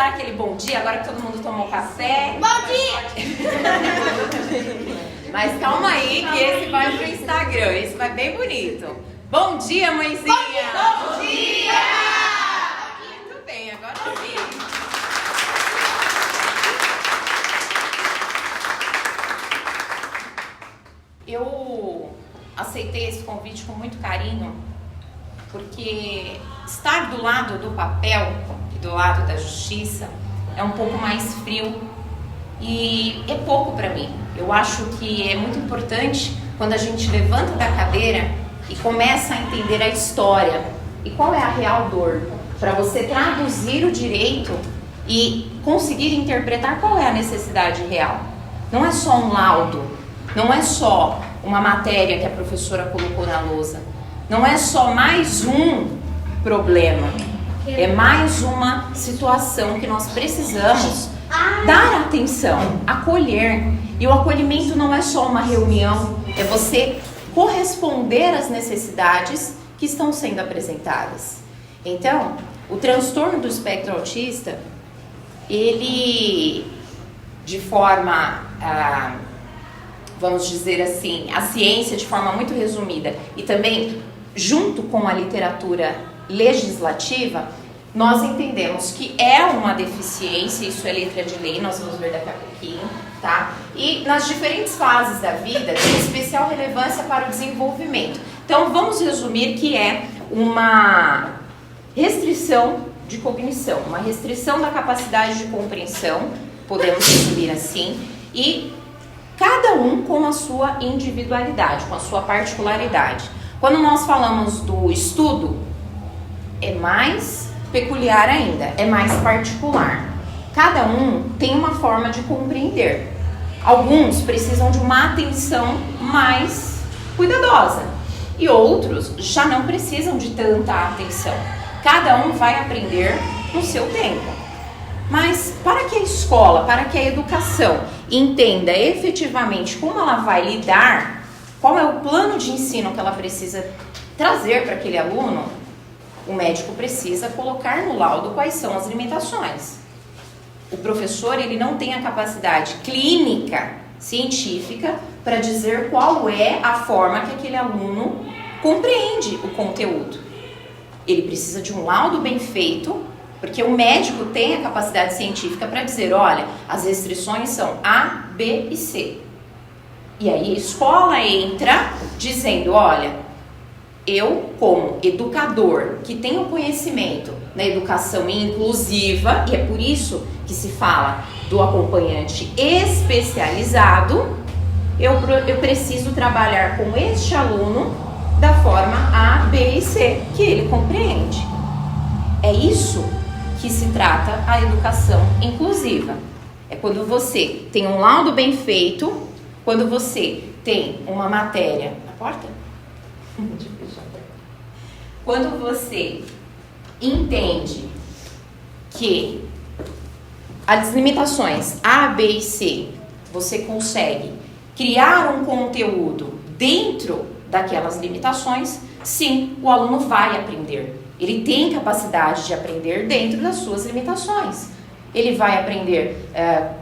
dar aquele bom dia, agora que todo mundo tomou café. Bom dia! Mas calma aí que esse vai pro Instagram, esse vai bem bonito. Bom dia, mãezinha! Bom dia! Muito bem, agora sim. Eu aceitei esse convite com muito carinho, porque estar do lado do papel e do lado da justiça é um pouco mais frio e é pouco para mim. Eu acho que é muito importante quando a gente levanta da cadeira e começa a entender a história e qual é a real dor, para você traduzir o direito e conseguir interpretar qual é a necessidade real. Não é só um laudo, não é só uma matéria que a professora colocou na lousa, não é só mais um problema, é mais uma situação que nós precisamos dar atenção, acolher. E o acolhimento não é só uma reunião, é você corresponder às necessidades que estão sendo apresentadas. Então, o transtorno do espectro autista, ele, de forma, vamos dizer assim, a ciência de forma muito resumida e também junto com a literatura legislativa, nós entendemos que é uma deficiência, isso é letra de lei, nós vamos ver daqui a pouquinho, tá? E nas diferentes fases da vida tem especial relevância para o desenvolvimento. Então vamos resumir que é uma restrição de cognição, uma restrição da capacidade de compreensão, podemos resumir assim, e cada um com a sua individualidade, com a sua particularidade. Quando nós falamos do estudo, é mais peculiar ainda, é mais particular. Cada um tem uma forma de compreender. Alguns precisam de uma atenção mais cuidadosa e outros já não precisam de tanta atenção. Cada um vai aprender no seu tempo. Mas para que a escola, para que a educação entenda efetivamente como ela vai lidar, qual é o plano de ensino que ela precisa trazer para aquele aluno, o médico precisa colocar no laudo quais são as limitações. O professor, ele não tem a capacidade clínica, científica, para dizer qual é a forma que aquele aluno compreende o conteúdo. Ele precisa de um laudo bem feito, porque o médico tem a capacidade científica para dizer, olha, as restrições são A, B e C. E aí a escola entra dizendo, olha, eu, como educador, que tenho conhecimento na educação inclusiva, e é por isso que se fala do acompanhante especializado, eu preciso trabalhar com este aluno da forma A, B e C, que ele compreende. É isso que se trata a educação inclusiva. É quando você tem um laudo bem feito, quando você tem uma matéria... A porta? Quando você entende que as limitações A, B e C, você consegue criar um conteúdo dentro daquelas limitações, sim, o aluno vai aprender. Ele tem capacidade de aprender dentro das suas limitações. Ele vai aprender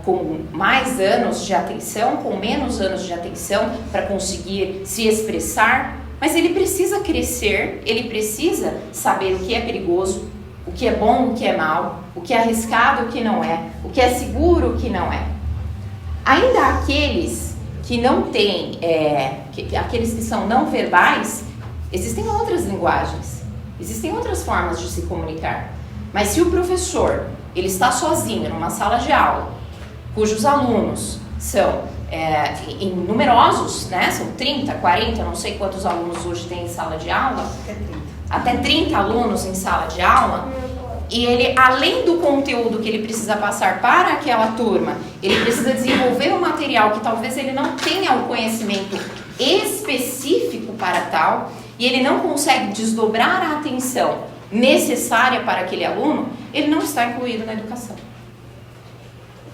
com mais anos de atenção, com menos anos de atenção, para conseguir se expressar. Mas ele precisa crescer, ele precisa saber o que é perigoso, o que é bom, o que é mal, o que é arriscado, o que não é, o que é seguro, o que não é. Ainda aqueles que não têm, aqueles que são não verbais, existem outras linguagens, existem outras formas de se comunicar. Mas se o professor, ele está sozinho numa sala de aula, cujos alunos são numerosos, né? São 30, 40, não sei quantos alunos hoje tem em sala de aula. Até 30 alunos em sala de aula. E ele, além do conteúdo que ele precisa passar para aquela turma, ele precisa desenvolver um material que talvez ele não tenha o conhecimento específico para tal, e ele não consegue desdobrar a atenção necessária para aquele aluno, ele não está incluído na educação.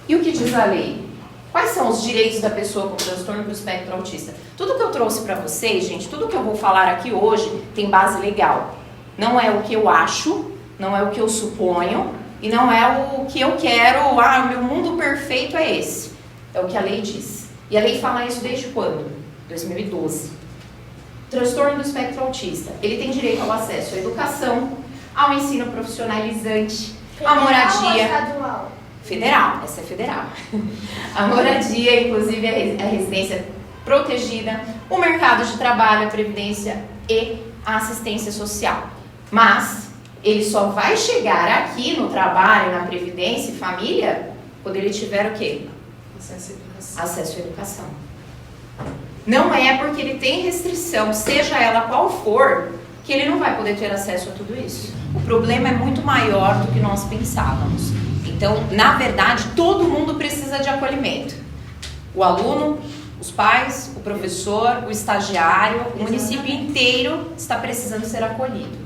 E o que diz a lei? Quais são os direitos da pessoa com transtorno do espectro autista? Tudo que eu trouxe para vocês, gente, tudo que eu vou falar aqui hoje tem base legal. Não é o que eu acho, não é o que eu suponho, e não é o que eu quero, o meu mundo perfeito é esse. É o que a lei diz. E a lei fala isso desde quando? 2012. Transtorno do espectro autista. Ele tem direito ao acesso à educação, ao ensino profissionalizante, à moradia. Estadual? Federal, essa é federal. A moradia, inclusive a residência protegida, o mercado de trabalho, a previdência e a assistência social. Mas ele só vai chegar aqui no trabalho, na previdência e família, quando ele tiver o quê? Acesso à educação. Acesso à educação. Não é porque ele tem restrição, seja ela qual for, que ele não vai poder ter acesso a tudo isso. O problema é muito maior do que nós pensávamos. Então, na verdade, todo mundo precisa de acolhimento. O aluno, os pais, o professor, o estagiário, o município inteiro está precisando ser acolhido.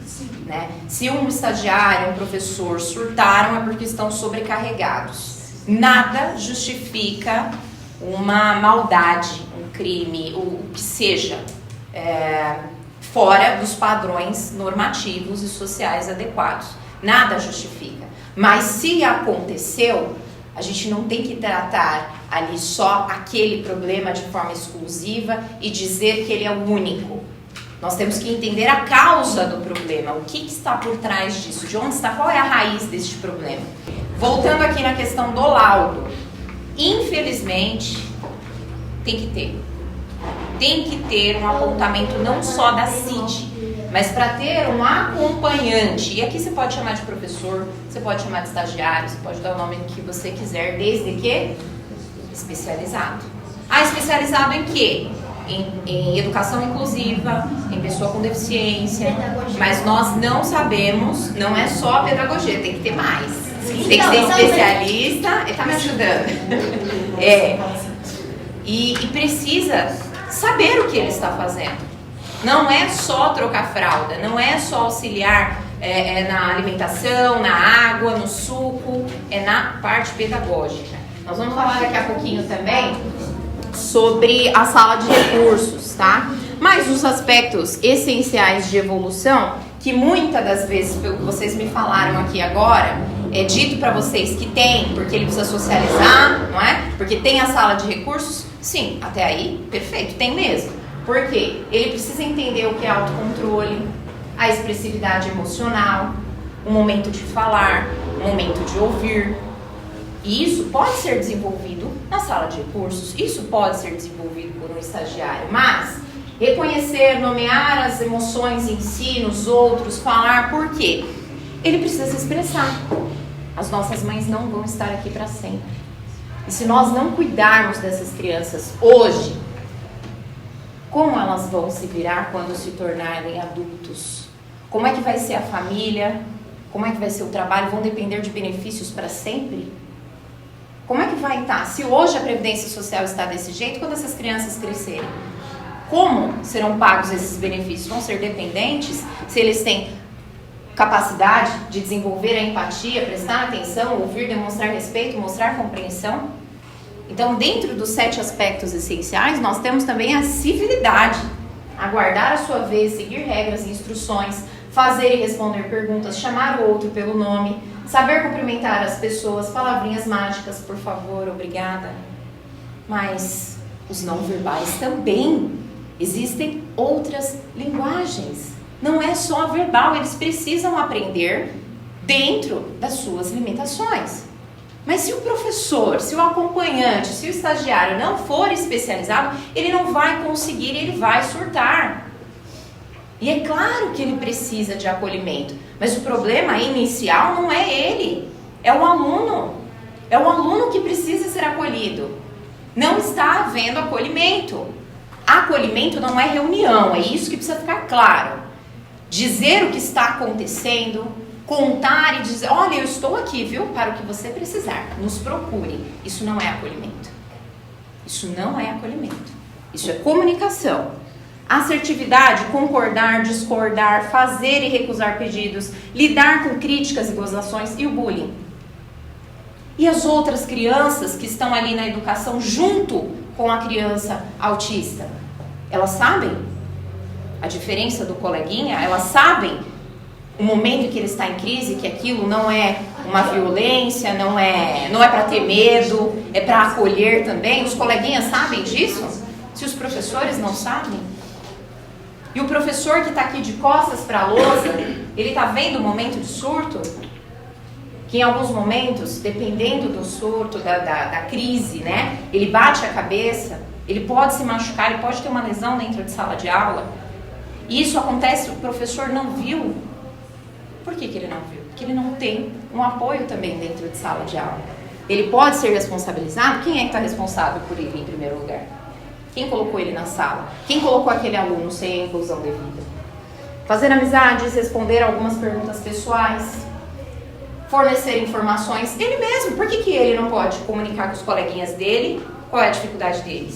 Né? Se um estagiário, um professor surtaram, é porque estão sobrecarregados. Nada justifica uma maldade, um crime, o que seja, fora dos padrões normativos e sociais adequados. Nada justifica. Mas se aconteceu, a gente não tem que tratar ali só aquele problema de forma exclusiva e dizer que ele é o único. Nós temos que entender a causa do problema, o que está por trás disso, de onde está, qual é a raiz deste problema. Voltando aqui na questão do laudo, infelizmente, tem que ter um apontamento não só da CID, mas para ter um acompanhante. E aqui você pode chamar de professor, você pode chamar de estagiário, você pode dar o nome que você quiser, desde que especializado. Especializado em quê? Em educação inclusiva, em pessoa com deficiência, mas nós não sabemos, não é só a pedagogia, tem que ter mais. Tem que ser especialista, ele tá me ajudando. E precisa saber o que ele está fazendo. Não é só trocar fralda, não é só auxiliar na alimentação, na água, no suco, é na parte pedagógica. Nós vamos falar daqui a pouquinho também sobre a sala de recursos, tá? Mas os aspectos essenciais de evolução, que muitas das vezes, pelo que vocês me falaram aqui agora, é dito para vocês que tem, porque ele precisa socializar, não é? Porque tem a sala de recursos, sim, até aí, perfeito, tem mesmo. Por quê? Ele precisa entender o que é autocontrole, a expressividade emocional, o momento de falar, o momento de ouvir. E isso pode ser desenvolvido na sala de recursos, isso pode ser desenvolvido por um estagiário, mas reconhecer, nomear as emoções em si, nos outros, falar por quê? Ele precisa se expressar. As nossas mães não vão estar aqui para sempre. E se nós não cuidarmos dessas crianças hoje, como elas vão se virar quando se tornarem adultos? Como é que vai ser a família? Como é que vai ser o trabalho? Vão depender de benefícios para sempre? Como é que vai estar? Se hoje a Previdência Social está desse jeito, quando essas crianças crescerem? Como serão pagos esses benefícios? Vão ser dependentes? Se eles têm capacidade de desenvolver a empatia, prestar atenção, ouvir, demonstrar respeito, mostrar compreensão? Então, dentro dos 7 aspectos essenciais, nós temos também a civilidade. Aguardar a sua vez, seguir regras e instruções, fazer e responder perguntas, chamar o outro pelo nome, saber cumprimentar as pessoas, palavrinhas mágicas, por favor, obrigada. Mas os não verbais também. Existem outras linguagens. Não é só a verbal, eles precisam aprender dentro das suas limitações. Mas se o professor, se o acompanhante, se o estagiário não for especializado, ele não vai conseguir, ele vai surtar. E é claro que ele precisa de acolhimento, mas o problema inicial não é ele, é o aluno. É o aluno que precisa ser acolhido. Não está havendo acolhimento. Acolhimento não é reunião, é isso que precisa ficar claro. Dizer o que está acontecendo, contar e dizer, olha, eu estou aqui, viu, para o que você precisar, nos procure. Isso não é acolhimento. Isso não é acolhimento. Isso é comunicação. Assertividade, concordar, discordar, fazer e recusar pedidos, lidar com críticas e gozações e o bullying. E as outras crianças que estão ali na educação junto com a criança autista, elas sabem a diferença do coleguinha? Elas sabem o momento em que ele está em crise, que aquilo não é uma violência, não é para ter medo, é para acolher também. Os coleguinhas sabem disso? Se os professores não sabem? E o professor que está aqui de costas para a lousa, ele está vendo o momento de surto? Que em alguns momentos, dependendo do surto, da crise, né? Ele bate a cabeça, ele pode se machucar, ele pode ter uma lesão dentro de sala de aula. E isso acontece, o professor não viu. Por que ele não viu? Porque ele não tem um apoio também dentro de sala de aula. Ele pode ser responsabilizado? Quem é que está responsável por ele em primeiro lugar? Quem colocou ele na sala? Quem colocou aquele aluno sem a inclusão devida? Fazer amizades, responder algumas perguntas pessoais, fornecer informações. Ele mesmo, por que ele não pode comunicar com os coleguinhas dele? Qual é a dificuldade dele?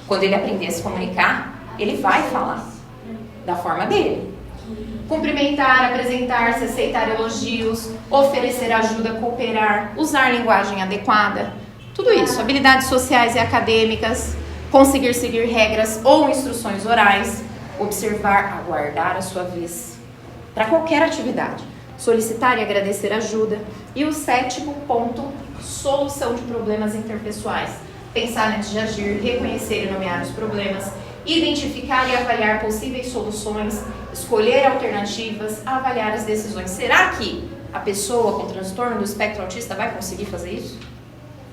Quando ele aprender a se comunicar, ele vai falar da forma dele. Cumprimentar, apresentar-se, aceitar elogios, oferecer ajuda, cooperar, usar linguagem adequada. Tudo isso, habilidades sociais e acadêmicas, conseguir seguir regras ou instruções orais, observar, aguardar a sua vez. Para qualquer atividade, solicitar e agradecer ajuda. E o 7º ponto, solução de problemas interpessoais. Pensar antes de agir, reconhecer e nomear os problemas, identificar e avaliar possíveis soluções, escolher alternativas, avaliar as decisões. Será que a pessoa com transtorno do espectro autista vai conseguir fazer isso?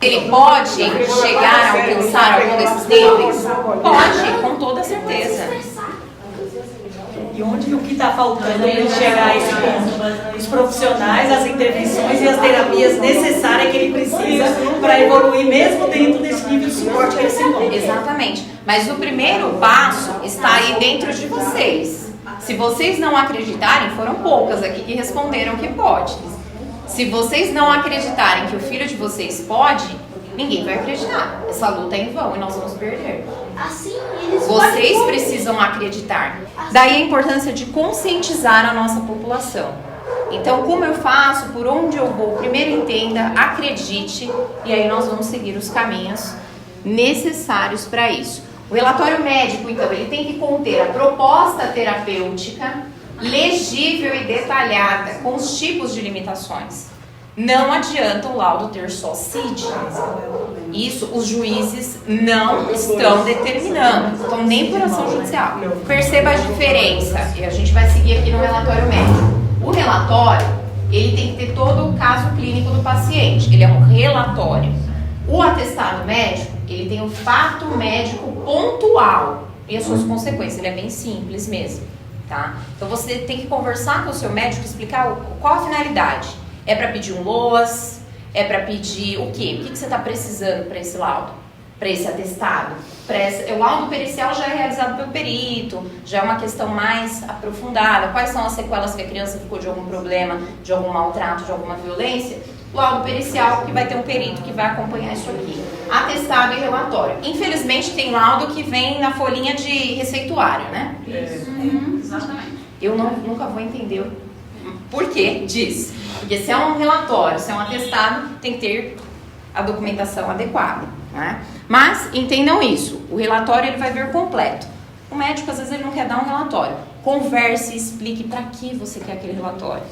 Ele pode chegar a alcançar algum desses níveis? Pode, com toda certeza. E onde o que está faltando para ele chegar a esse ponto? Os profissionais, as intervenções e as terapias necessárias que ele precisa para evoluir, mesmo dentro desse nível de suporte que ele se encontra. Exatamente. Mas o primeiro passo está aí dentro de vocês. Se vocês não acreditarem, foram poucas aqui que responderam que pode. Se vocês não acreditarem que o filho de vocês pode, ninguém vai acreditar. Essa luta é em vão e nós vamos perder. Vocês precisam acreditar. Daí a importância de conscientizar a nossa população. Então, como eu faço, por onde eu vou, primeiro entenda, acredite, e aí nós vamos seguir os caminhos necessários para isso. O relatório médico, então, ele tem que conter a proposta terapêutica, legível e detalhada, com os tipos de limitações. Não adianta o laudo ter só CID. Isso os juízes não estão determinando, então nem por ação judicial. Perceba a diferença, e a gente vai seguir aqui no relatório médico. O relatório, ele tem que ter todo o caso clínico do paciente, ele é um relatório. O atestado médico, ele tem o fato médico pontual e as suas consequências, ele é bem simples mesmo, tá? Então você tem que conversar com o seu médico, explicar qual a finalidade. É para pedir um LOAS? É para pedir o quê? O que você está precisando para esse laudo? Para esse atestado? O laudo pericial já é realizado pelo perito, já é uma questão mais aprofundada. Quais são as sequelas que a criança ficou de algum problema, de algum maltrato, de alguma violência? Laudo pericial, que vai ter um perito que vai acompanhar isso aqui. Atestado e relatório. Infelizmente tem laudo que vem na folhinha de receituário, né? Exatamente. Eu nunca vou entender por que disso. Porque se é um relatório, se é um atestado, tem que ter a documentação adequada, né? Mas entendam isso, o relatório ele vai vir completo. O médico às vezes ele não quer dar um relatório. Converse, explique para que você quer aquele relatório.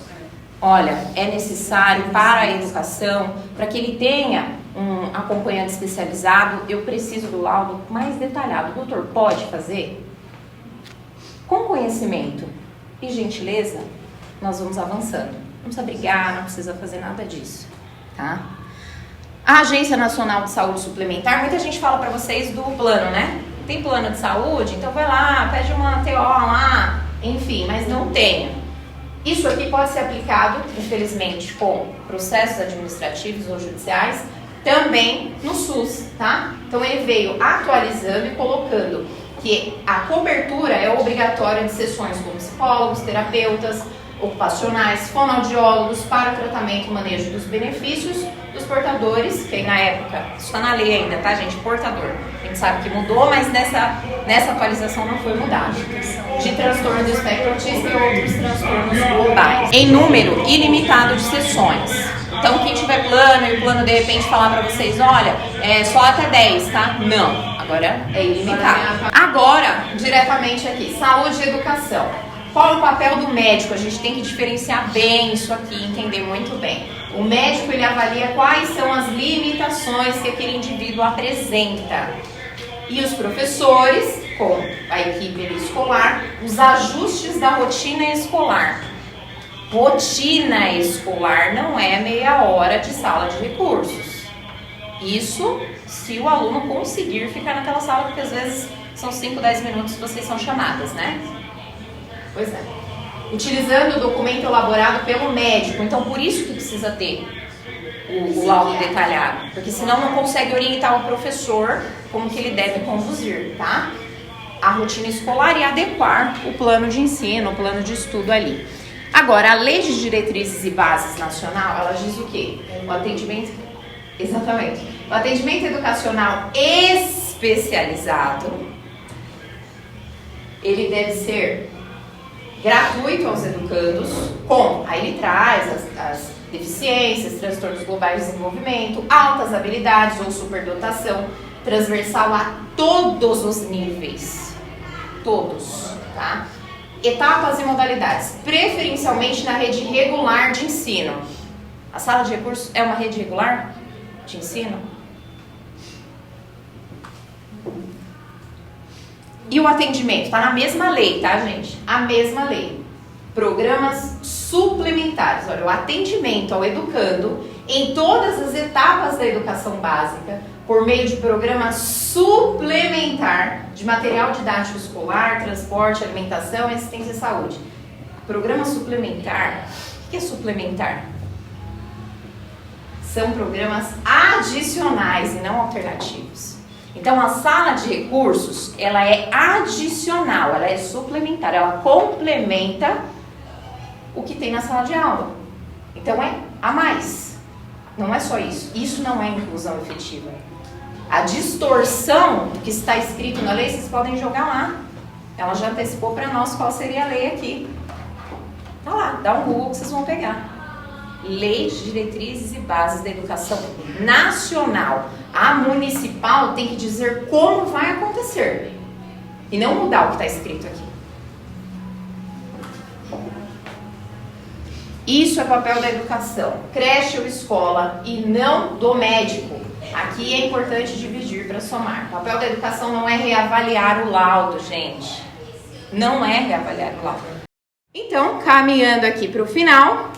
Olha, é necessário para a educação, para que ele tenha um acompanhante especializado, eu preciso do laudo mais detalhado. O doutor pode fazer? Com conhecimento e gentileza, nós vamos avançando. Não precisa brigar, não precisa fazer nada disso, tá? A Agência Nacional de Saúde Suplementar, muita gente fala para vocês do plano, né? Tem plano de saúde? Então vai lá, pede uma TO lá, enfim, mas não tem. Isso aqui pode ser aplicado, infelizmente, com processos administrativos ou judiciais, também no SUS, tá? Então ele veio atualizando e colocando que a cobertura é obrigatória de sessões com psicólogos, terapeutas, ocupacionais, fonoaudiólogos para o tratamento e manejo dos benefícios dos portadores, que aí na época, isso está na lei ainda, tá gente? Portador. A gente sabe que mudou, mas nessa atualização não foi mudado. De transtorno do espectro autista e outros transtornos globais. Em número ilimitado de sessões. Então quem tiver plano e o plano de repente falar para vocês, olha, é só até 10, tá? Não, agora é ilimitado. Agora, diretamente aqui, saúde e educação. Qual é o papel do médico? A gente tem que diferenciar bem isso aqui, entender muito bem. O médico ele avalia quais são as limitações que aquele indivíduo apresenta. E os professores, com a equipe escolar, os ajustes da rotina escolar. Rotina escolar não é meia hora de sala de recursos. Isso se o aluno conseguir ficar naquela sala, porque às vezes são 5, 10 minutos que vocês são chamadas, né? Pois é. Utilizando o documento elaborado pelo médico. Então, por isso que precisa ter o laudo detalhado. Porque senão não consegue orientar o professor como que ele deve conduzir, tá? A rotina escolar e adequar o plano de ensino, o plano de estudo ali. Agora, a Lei de Diretrizes e Bases Nacional, ela diz o quê? O atendimento... Exatamente. O atendimento educacional especializado, ele deve ser gratuito aos educandos, aí ele traz as deficiências, transtornos globais de desenvolvimento, altas habilidades ou superdotação, transversal a todos os níveis, todos, tá? Etapas e modalidades, preferencialmente na rede regular de ensino. A sala de recursos é uma rede regular de ensino? E o atendimento? Está na mesma lei, tá, gente? A mesma lei. Programas suplementares. Olha, o atendimento ao educando em todas as etapas da educação básica, por meio de programa suplementar de material didático escolar, transporte, alimentação e assistência à saúde. Programa suplementar, o que é suplementar? São programas adicionais e não alternativos. Então, a sala de recursos, ela é adicional, ela é suplementar, ela complementa o que tem na sala de aula. Então, é a mais. Não é só isso. Isso não é inclusão efetiva. A distorção que está escrito na lei, vocês podem jogar lá. Ela já antecipou para nós qual seria a lei aqui. Tá lá, dá um Google que vocês vão pegar. Lei de Diretrizes e Bases da Educação Nacional. A municipal tem que dizer como vai acontecer e não mudar o que está escrito aqui. Isso é papel da educação, creche ou escola, e não do médico. Aqui é importante dividir para somar. O papel da educação não é reavaliar o laudo, gente. Não é reavaliar o laudo. Então, caminhando aqui para o final,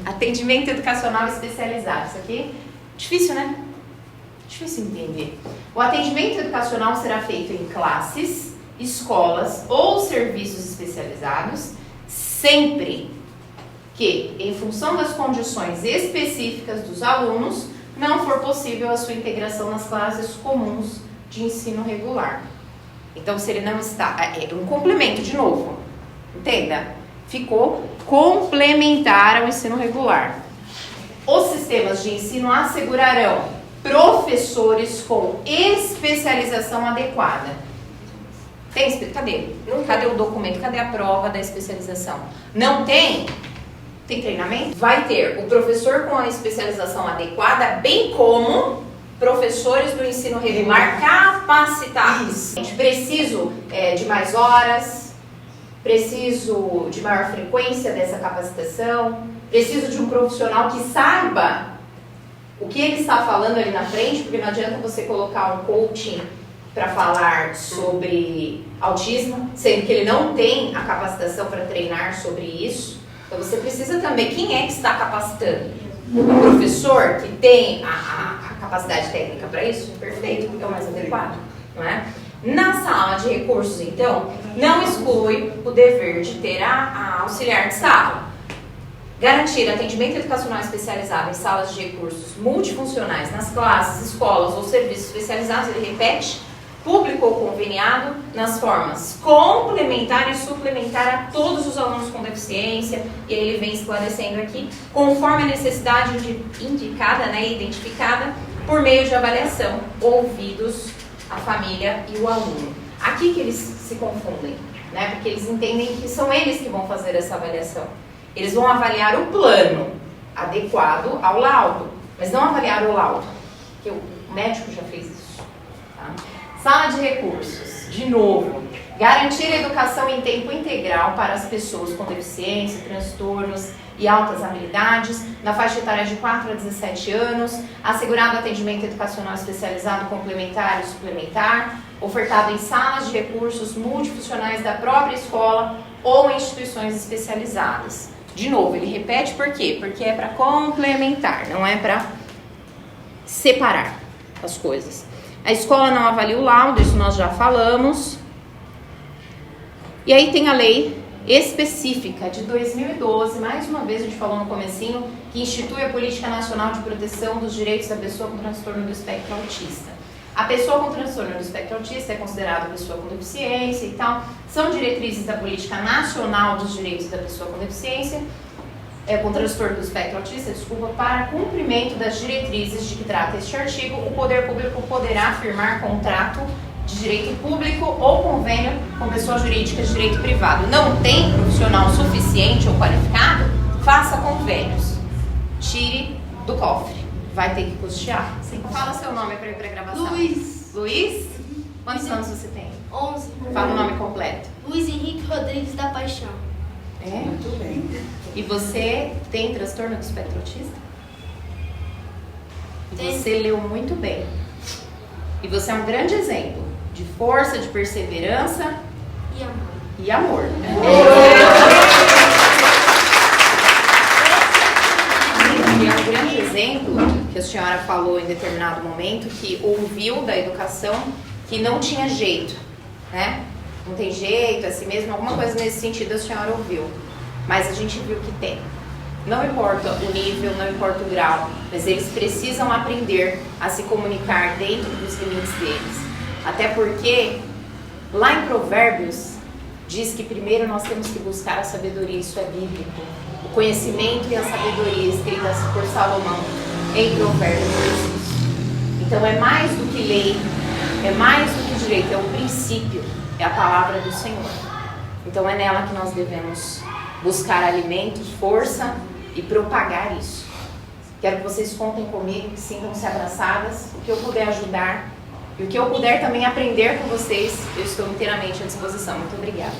atendimento educacional especializado. Isso aqui, difícil, né? Difícil entender. O atendimento educacional será feito em classes, escolas ou serviços especializados, sempre que, em função das condições específicas dos alunos, não for possível a sua integração nas classes comuns de ensino regular. Então, se ele não está... É um complemento, de novo. Entenda? Ficou complementar ao ensino regular. Os sistemas de ensino assegurarão professores com especialização adequada. Cadê? Cadê o documento? Cadê a prova da especialização? Não tem? Tem treinamento? Vai ter o professor com a especialização adequada, bem como professores do ensino regular capacitados. Preciso de mais horas, preciso de maior frequência dessa capacitação, preciso de um profissional que saiba o que ele está falando ali na frente, porque não adianta você colocar um coaching para falar sobre autismo, sendo que ele não tem a capacitação para treinar sobre isso. Então você precisa também, quem é que está capacitando? O professor que tem a capacidade técnica para isso? Perfeito, porque é o mais adequado, não é? Na sala de recursos, então, não exclui o dever de ter a auxiliar de sala. Garantir atendimento educacional especializado em salas de recursos multifuncionais nas classes, escolas ou serviços especializados, ele repete, público ou conveniado, nas formas complementar e suplementar a todos os alunos com deficiência, e aí ele vem esclarecendo aqui, conforme a necessidade indicada, né, identificada, por meio de avaliação, ouvidos a família e o aluno. Aqui que eles se confundem, né, porque eles entendem que são eles que vão fazer essa avaliação. Eles vão avaliar o plano adequado ao laudo, mas não avaliar o laudo, porque o médico já fez isso. Tá? Sala de recursos, de novo, garantir a educação em tempo integral para as pessoas com deficiência, transtornos, e altas habilidades, na faixa etária de 4 a 17 anos, assegurado atendimento educacional especializado complementar e suplementar, ofertado em salas de recursos multifuncionais da própria escola ou em instituições especializadas. De novo, ele repete por quê? Porque é para complementar, não é para separar as coisas. A escola não avalia o laudo, isso nós já falamos. E aí tem a lei específica de 2012, mais uma vez a gente falou no comecinho, que institui a Política Nacional de Proteção dos Direitos da Pessoa com Transtorno do Espectro Autista. A pessoa com transtorno do espectro autista é considerada pessoa com deficiência e tal. São diretrizes da Política Nacional dos Direitos da Pessoa com Deficiência, com transtorno do espectro autista, para cumprimento das diretrizes de que trata este artigo, o poder público poderá firmar contrato de direito público ou convênio com pessoa jurídica de direito privado. Não tem profissional suficiente ou qualificado? Faça convênios. Tire do cofre. Vai ter que custear. Sim. Fala seu nome para ir para a gravação. Luiz. Luiz? Quantos anos você tem? 11. Fala o nome completo. Luiz Henrique Rodrigues da Paixão. É? Muito bem. E você tem transtorno do espectro autista? E Tem. você leu muito bem. E você é um grande exemplo de força, de perseverança E amor. e amor. E é um grande exemplo que a senhora falou em determinado momento, que ouviu da educação que não tinha jeito, né? Não tem jeito, é assim mesmo, alguma coisa nesse sentido a senhora ouviu. Mas a gente viu que tem. Não importa o nível, não importa o grau, mas eles precisam aprender a se comunicar dentro dos limites deles. Até porque, lá em Provérbios, diz que primeiro nós temos que buscar a sabedoria, isso é bíblico. O conhecimento e a sabedoria escritas por Salomão em Provérbios. Então é mais do que lei, é mais do que direito, é um princípio, é a palavra do Senhor. Então é nela que nós devemos buscar alimento, força e propagar isso. Quero que vocês contem comigo, que sintam-se abraçadas, o que eu puder ajudar e o que eu puder também aprender com vocês, eu estou inteiramente à disposição. Muito obrigada.